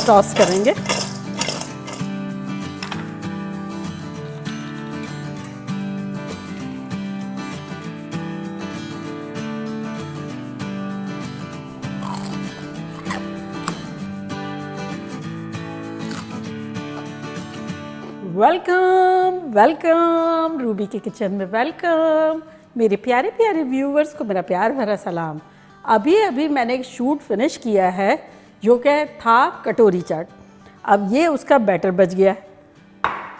Toss करेंगे। Welcome welcome Ruby के kitchen में वेलकम। मेरे प्यारे प्यारे व्यूवर्स को मेरा प्यार भरा सलाम। अभी अभी मैंने एक शूट फिनिश किया है जो कि था कटोरी चाट। अब ये उसका बैटर बच गया,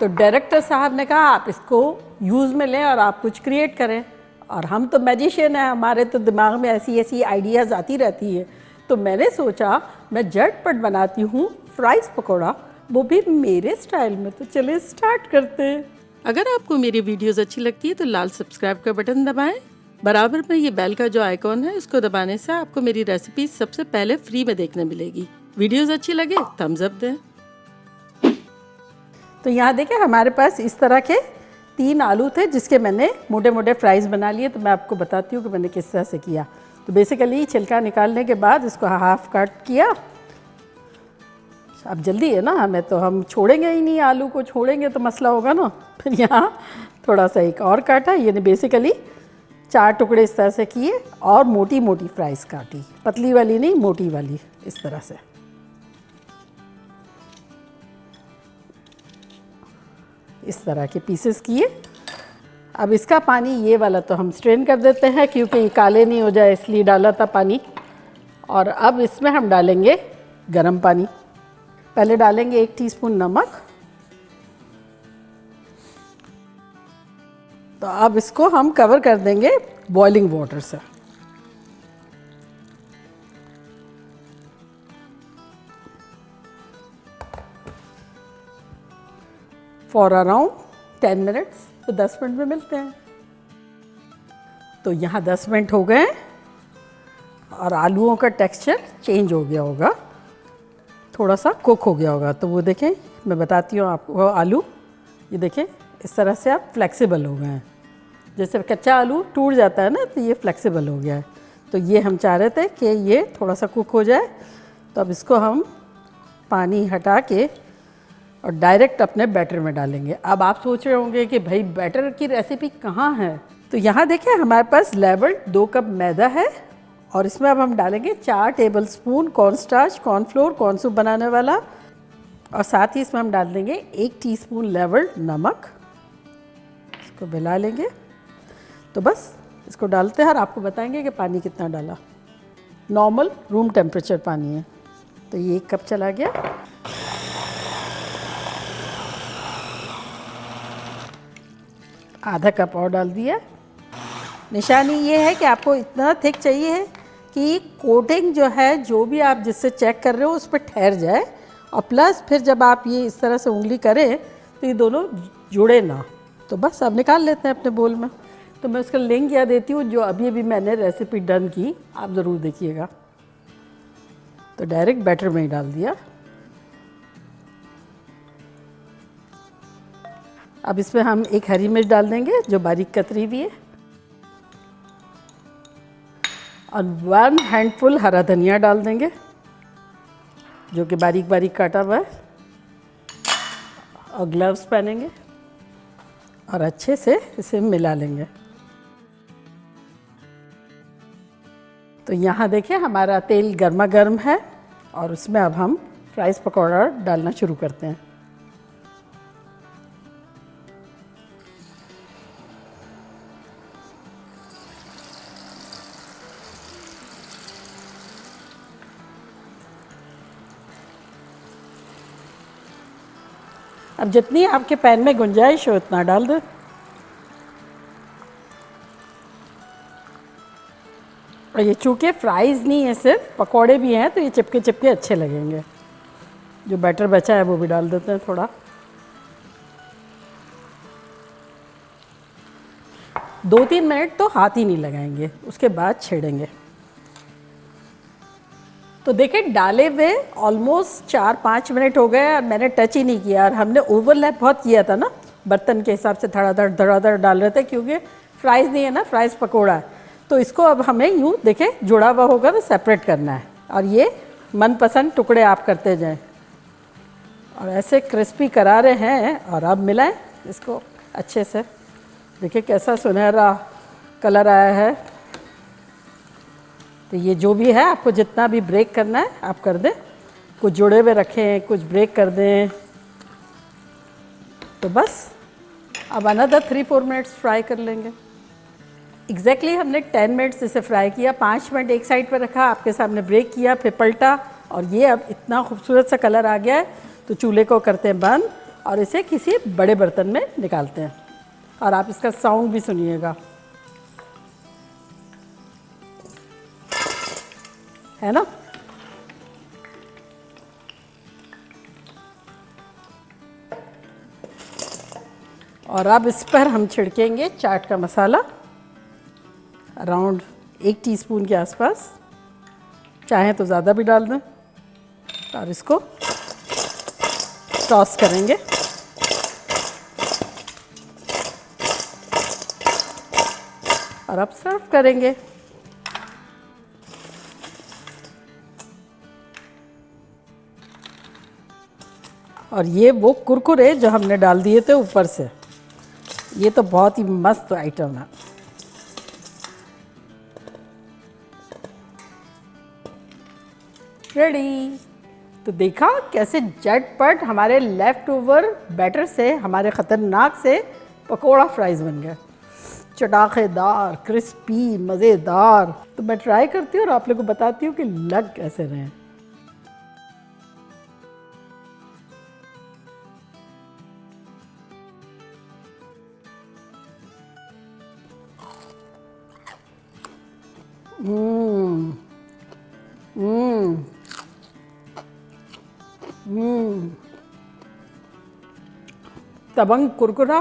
तो डायरेक्टर साहब ने कहा आप इसको यूज़ में लें और आप कुछ क्रिएट करें। और हम तो मैजिशियन हैं, हमारे तो दिमाग में ऐसी ऐसी आइडियाज़ आती रहती है। तो मैंने सोचा मैं झटपट बनाती हूँ फ्राइज़ पकौड़ा, वो भी मेरे स्टाइल में। तो चलिए स्टार्ट करते हैं। अगर आपको मेरी वीडियोस अच्छी लगती है तो लाल सब्सक्राइब का बटन दबाएं। बराबर में ये बेल का जो आइकॉन है इसको दबाने से आपको मेरी रेसिपी सबसे पहले फ्री में देखने मिलेगी। वीडियोस अच्छी लगे थम्स अप दें। तो यहाँ देखें हमारे पास इस तरह के 3 आलू थे जिसके मैंने मोटे मोटे फ्राइज़ बना लिए। तो मैं आपको बताती हूँ कि मैंने किस तरह से किया। तो बेसिकली छिलका निकालने के बाद इसको हाफ कट किया। अब जल्दी है ना हमें, तो हम छोड़ेंगे ही नहीं, आलू को छोड़ेंगे तो मसला होगा ना। फिर यहाँ थोड़ा सा एक और काटा, यानी बेसिकली 4 टुकड़े इस तरह से किए और मोटी मोटी फ्राइज़ काटी, पतली वाली नहीं मोटी वाली, इस तरह से। इस तरह के पीसेस किए। अब इसका पानी ये वाला तो हम स्ट्रेन कर देते हैं क्योंकि ये काले नहीं हो जाए, इसलिए डाला था पानी। और अब इसमें हम डालेंगे गर्म पानी। पहले डालेंगे 1 टीस्पून नमक। तो अब इसको हम कवर कर देंगे बॉइलिंग वाटर से। For around 10 minutes. तो 10 मिनट में मिलते हैं। तो यहाँ 10 मिनट हो गए और आलूओं का टेक्सचर चेंज हो गया होगा, थोड़ा सा कुक हो गया होगा। तो वो देखें, मैं बताती हूँ आपको। आलू ये देखें इस तरह से आप फ्लेक्सिबल हो गए हैं। जैसे कच्चा आलू टूट जाता है ना, तो ये फ्लेक्सिबल हो गया है। तो ये हम चाह रहे थे कि ये थोड़ा सा कुक हो जाए। तो अब इसको हम पानी हटा के और डायरेक्ट अपने बैटर में डालेंगे। अब आप सोच रहे होंगे कि भाई बैटर की रेसिपी कहाँ है। तो यहाँ देखें हमारे पास लेवल 2 कप मैदा है और इसमें अब हम डालेंगे 4 tablespoon cornstarch, cornflour, corn soup बनाने वाला। और साथ ही इसमें हम डाल देंगे 1 टीस्पून लेवल नमक। इसको मिला लेंगे। तो बस इसको डालते हैं और आपको बताएंगे कि पानी कितना डाला। नॉर्मल रूम टेम्परेचर पानी है। तो ये 1 कप चला गया। आधा कप और डाल दिया। निशानी ये है कि आपको इतना थिक चाहिए है कि कोटिंग जो है, जो भी आप जिससे चेक कर रहे हो उस पर ठहर जाए। और प्लस फिर जब आप ये इस तरह से उंगली करें तो ये दोनों जुड़े ना। तो बस अब निकाल लेते हैं अपने बोल में। तो मैं उसका लिंक या देती हूँ जो अभी अभी मैंने रेसिपी डन की, आप ज़रूर देखिएगा। तो डायरेक्ट बैटर में ही डाल दिया। अब इसमें हम 1 हरी मिर्च डाल देंगे जो बारीक कतरी हुई है, और 1 हैंडफुल हरा धनिया डाल देंगे जो कि बारीक बारीक काटा हुआ है। और ग्लव्स पहनेंगे और अच्छे से इसे मिला लेंगे। तो यहाँ देखिए हमारा तेल गर्मा गर्म है और उसमें अब हम फ्राइज़ पकौड़ा डालना शुरू करते हैं। अब जितनी आपके पैन में गुंजाइश हो उतना डाल दो। और ये चूँकि फ्राइज़ नहीं है, सिर्फ पकोड़े भी हैं, तो ये चिपके चिपके अच्छे लगेंगे। जो बैटर बचा है वो भी डाल देते हैं थोड़ा। 2-3 मिनट तो हाथ ही नहीं लगाएंगे, उसके बाद छेड़ेंगे। तो देखिए डाले हुए ऑलमोस्ट 4-5 मिनट हो गए और मैंने टच ही नहीं किया। और हमने ओवरलैप बहुत किया था ना, बर्तन के हिसाब से धड़ाधड़ डाल रहे थे क्योंकि फ्राइज़ नहीं है ना, फ्राइज़ पकोड़ा है। तो इसको अब हमें यूँ देखें जुड़ा हुआ होगा तो सेपरेट करना है। और ये मनपसंद टुकड़े आप करते जाएं। और ऐसे क्रिस्पी करारे हैं। और अब मिलाएं इसको अच्छे से। देखिए कैसा सुनहरा कलर आया है। तो ये जो भी है, आपको जितना भी ब्रेक करना है आप कर दें। कुछ जुड़े हुए रखें, कुछ ब्रेक कर दें। तो बस अब अनदर 3-4 मिनट्स फ्राई कर लेंगे। एग्जैक्टली हमने 10 मिनट्स इसे फ्राई किया। 5 मिनट एक साइड पर रखा, आपके सामने ब्रेक किया, फिर पलटा, और ये अब इतना खूबसूरत सा कलर आ गया है। तो चूल्हे को करते हैं बंद और इसे किसी बड़े बर्तन में निकालते हैं। और आप इसका साउंड भी सुनिएगा, है ना। और अब इस पर हम छिड़केंगे चाट का मसाला, अराउंड 1 टीस्पून के आसपास। चाहें तो ज़्यादा भी डाल दें। और इसको टॉस करेंगे। और अब सर्व करेंगे। और ये वो कुरकुरे जो हमने डाल दिए थे ऊपर से, ये तो बहुत ही मस्त आइटम है। रेडी। तो देखा कैसे झटपट हमारे लेफ्ट ओवर बैटर से हमारे ख़तरनाक से पकोड़ा फ्राइज़ बन गए। चटाखेदार, क्रिस्पी, मज़ेदार। तो मैं ट्राई करती हूँ और आप लोगों को बताती हूँ कि लग कैसे रहे हैं। तबंग कुरकुरा,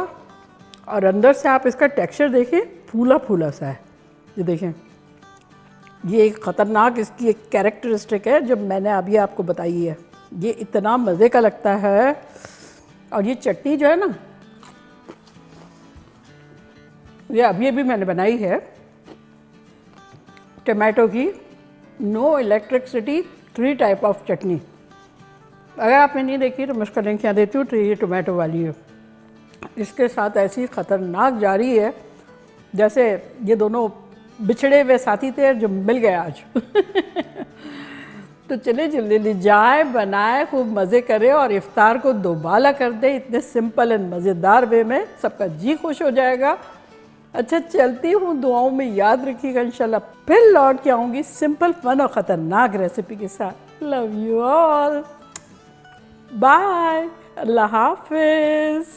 और अंदर से आप इसका टेक्सचर देखिए, फूला फूला सा है। ये देखें, ये एक ख़तरनाक इसकी एक कैरेक्टरिस्टिक है जो मैंने अभी आपको बताई है। ये इतना मज़े का लगता है। और ये चटनी जो है ना, ये अभी मैंने बनाई है टमाटो की, नो इलेक्ट्रिसिटी 3 टाइप ऑफ चटनी। अगर आपने नहीं देखी तो मैं उसका लिंक यहाँ देती हूँ। तो ये टमाटो वाली है। इसके साथ ऐसी ख़तरनाक जारी है जैसे ये दोनों बिछड़े हुए साथी थे जो मिल गए आज। तो चलिए जल्दी जाए, बनाए, खूब मज़े करें और इफ्तार को दोबाला कर दें इतने सिंपल एंड मज़ेदार वे में। सबका जी खुश हो जाएगा। अच्छा, चलती हूँ, दुआओं में याद रखिएगा। इंशाल्लाह फिर लौट के आऊँगी सिंपल, फन और ख़तरनाक रेसिपी के साथ। लव यू ऑल, बाय, अल्लाह हाफिज़।